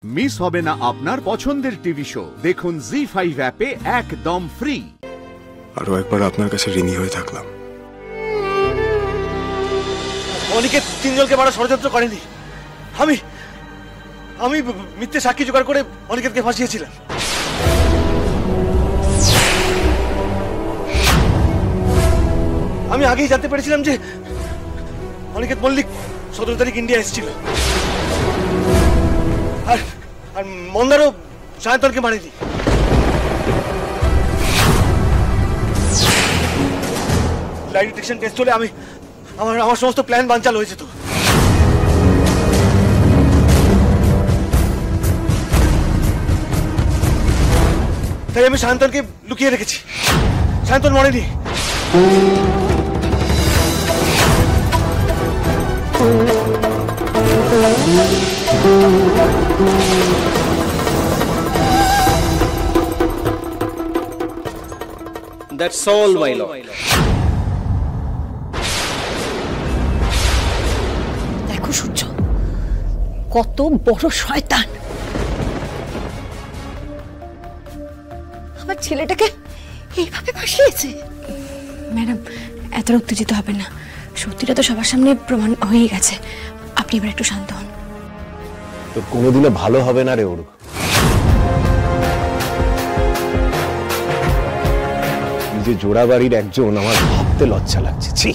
Miss হবে না আপনার পছন্দের টিভি শো। দেখুন জি5 অ্যাপে একদম ফ্রি। আরো একবার আপনার কাছে ঋণী হয়ে থাকলাম। অনিকেত তিনজনকে মারা ষড়যন্ত্র করেনি। আমি আমি মিথ্যে সাক্ষী জোগাড় করে অনিকেতকে ফাঁসিয়েছিলাম। আমি আগেই জানতে পেরেছিলাম যে অনিকেত মল্লিক 17 তারিখ ইন্ডিয়া এসেছিল, আর আর মন্দারও সায়ন্তনকে মারেনি। লাই ডিটেকশন টেস্ট হলে আমার সমস্ত প্ল্যান বানচাল হয়ে যেত। তাই আমি সায়ন্তনকে লুকিয়ে রেখেছি। Sayantan মরেনি। That's all, my lord. দেখো সূর্য, কত বড় শয়তান! আমার ছেলেটাকে এইভাবে ফাঁসিয়েছে। ম্যাডাম, এত উত্তেজিত হবে না, সত্যিটা তো সবার সামনে প্রমাণ হয়ে গেছে। আপনি এবার একটু শান্ত হন। তোর কোনোদিনও ভালো হবে না রে ওরূপ। যে জোড়া বাড়ির একজন, আমার ভাবতে লজ্জা লাগছে। ছি,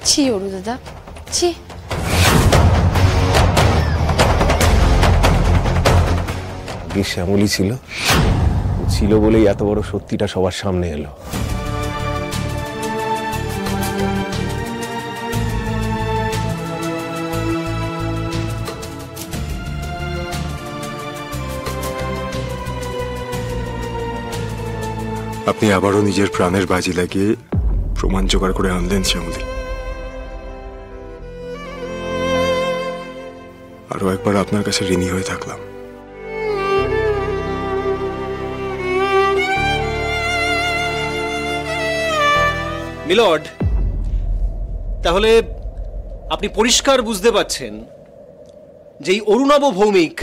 ছি অরু দাদা, ছি। আগে শ্যামলী ছিল বলেই এত বড় সত্যিটা সবার সামনে এলো। আপনি আবারও নিজের প্রাণের বাজি লাগিয়ে প্রমাণ জোগাড় করে আনলেন শ্যামলী। আরো একবার আপনার কাছে ঋণী হয়ে থাকলাম। মিলর্ড, তাহলে আপনি পরিষ্কার বুঝতে পারছেন যে এই অরুণাভ ভৌমিক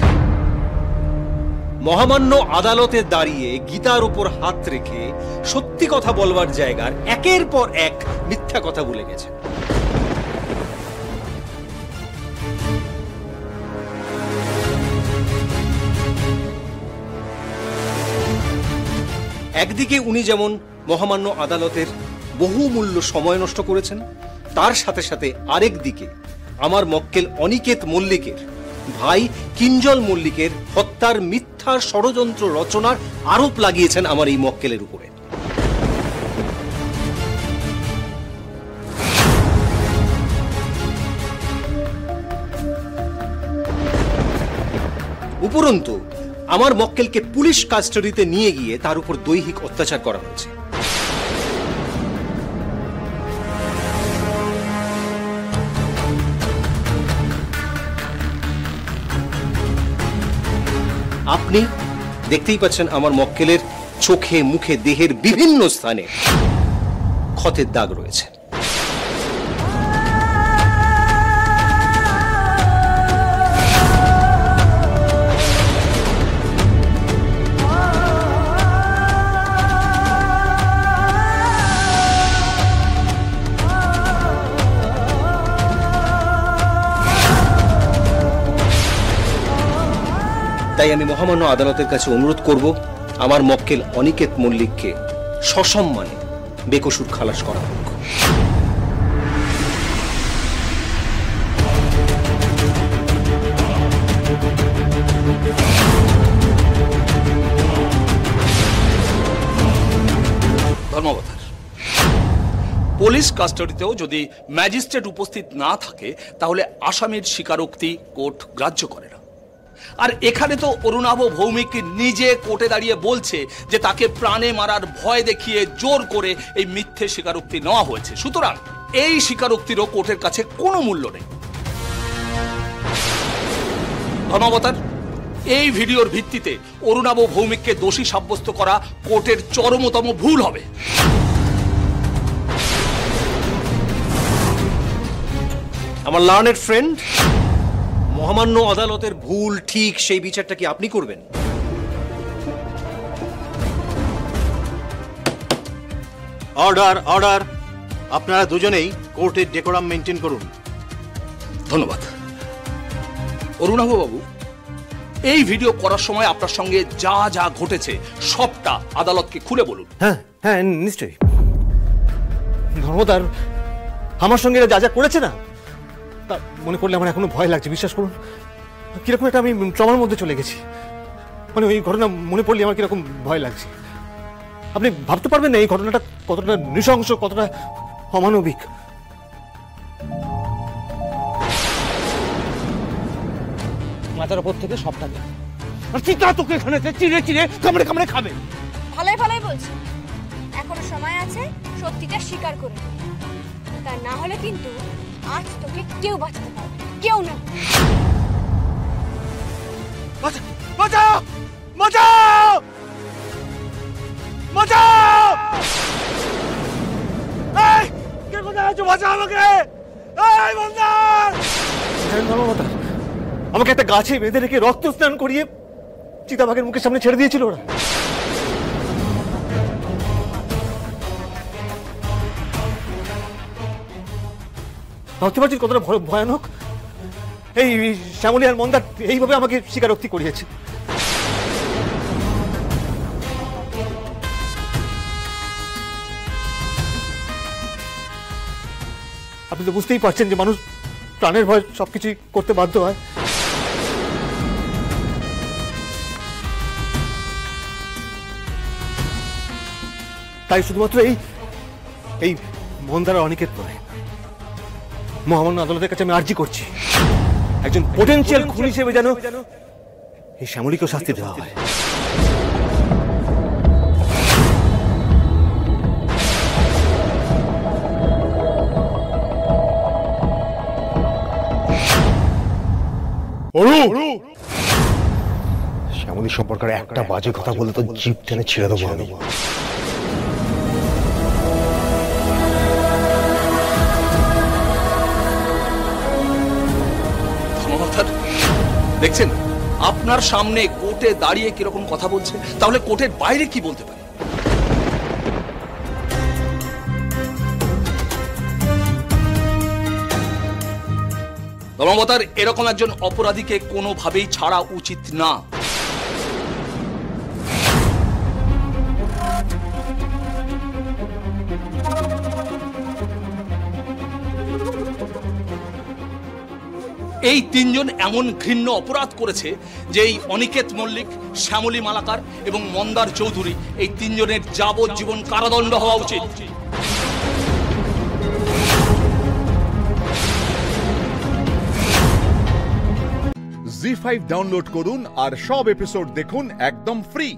মহামান্য আদালতে দাঁড়িয়ে গীতার উপর হাত রেখে সত্যি কথা বলবার জায়গার একের পর এক মিথ্যা কথা বলে গেছে। একদিকে উনি যেমন মহামান্য আদালতের বহুমূল্য সময় নষ্ট করেছেন, তার সাথে সাথে আরেক দিকে আমার মক্কেল অনিকেত মল্লিকের ভাই কিঞ্জল মল্লিকের হত্যার মিথ্যা ষড়যন্ত্র রচনার আরোপ লাগিয়েছেন আমার এই মক্কেলের উপরে। উপরন্তু আমার মক্কেলকে পুলিশ কাস্টাডিতে নিয়ে গিয়ে তার উপর দৈহিক অত্যাচার করা হয়েছে। আপনি দেখতেই পাচ্ছেন আমার মক্কেলের চোখে, মুখে, দেহের বিভিন্ন স্থানে ক্ষতের দাগ রয়েছে। তাই আমি মহামান্য আদালতের কাছে অনুরোধ করব আমার মক্কেল অনিকেত মল্লিককে সসম্মানে বেকসুর খালাস করা হোক। ধর্মবতার, পুলিশ কাস্টাডিতেও যদি ম্যাজিস্ট্রেট উপস্থিত না থাকে তাহলে আসামির স্বীকারোক্তি কোর্ট গ্রাহ্য করে না। আর এখানে তো অরুণাভ ভৌমিক নিজে কোর্টে দাঁড়িয়ে বলছে যে তাকে প্রাণে মারার ভয় দেখিয়ে জোর করে এই মিথ্যে স্বীকারোক্তি নেওয়া হয়েছে। সুতরাং এই স্বীকারোক্তিরও কোর্টের কাছে কোনো মূল্য নেই। ধর্মাবতার, এই ভিডিওর ভিত্তিতে অরুণাভ ভৌমিককে দোষী সাব্যস্ত করা কোর্টের চরমতম ভুল হবে। আমার লার্নেড ফ্রেন্ড, মহামান্য আদালতের ভুল ঠিক সেই বিচারটা কি আপনি করবেন? অর্ডার অর্ডার, আপনারা দুজনেই কোর্টের ডেকোরাম মেনটেন করুন। ধন্যবাদ। অরুণাভ বাবু, এই ভিডিও করার সময় আপনার সঙ্গে যা যা ঘটেছে সবটা আদালতকে খুলে বলুন। হ্যাঁ হ্যাঁ নিশ্চয়ই। ধর্মদার আমার সঙ্গে এরা যা যা করেছে না, তা মনে করলে আমার এখনো ভয় লাগছে, বিশ্বাস করুন। কিরকম একটা আমি ট্রমার মধ্যে চলে গেছি, মানে ওই ঘটনা মনে পড়লে আমার কিরকম ভয় লাগছে। আপনি ভাবতে পারবেন না এই ঘটনাটা কতটা নৃশংস, কতটা অমানবিক। মাথার উপর থেকে সবটা দেখ, আর চিতা তোকে এখানে চিড়ে চিড়ে কামড়ে কামড়ে খাবে। ভালোই ভালোই বলছি, এখনো সময় আছে সত্যিটা স্বীকার করে, তা না হলে কিন্তু আজ তোকে কেউ বাঁচাতে পারবে না, কেউ না। বাঁচাও বাঁচাও বাঁচাও! এই কে কোথায় আছো? বাঁচাও আমাকে! এই বন্দার! আমাকে একটা গাছে বেঁধে রেখে রক্ত স্নান করিয়ে চিতাবাঘের মুখের সামনে ছেড়ে দিয়েছিল ওরা। ভাবতে পারছিস কতটা ভয়ানক? এই শ্যামলী আর মন্দার এইভাবে আমাকে স্বীকারোক্তি করিয়েছে। আপনি তো বুঝতেই পারছেন যে মানুষ প্রাণের ভয় সবকিছুই করতে বাধ্য হয়। তাই শুধুমাত্র এই মন্দার অনিকেত নয়, মহামান্য আদালতের কাছে আমি আর্জি করছি একজন পোটেনশিয়াল খুন হিসেবে যেন এই শ্যামলীকেও শাস্তি দেওয়া হয়। শ্যামলী সম্পর্কে একটা বাজে কথা বলে তো জিভ টেনে ছিঁড়ে দেবো আমি। দেখছেন আপনার সামনে কোর্টে দাঁড়িয়ে কিরকম কথা বলছে, তাহলে কোর্টের বাইরে কি বলতে পারে? ধর্মবতার এরকম একজন অপরাধীকে কোনোভাবেই ছাড়া উচিত না। এই তিনজন এমন ঘৃণ্য অপরাধ করেছে যে এই অনিকেত মল্লিক, শ্যামলী মালাকার এবং মন্দার চৌধুরী, এই তিনজনের যাবজ্জীবন কারাদণ্ড হওয়া উচিত। জি5 ডাউনলোড করুন আর সব এপিসোড দেখুন একদম ফ্রি।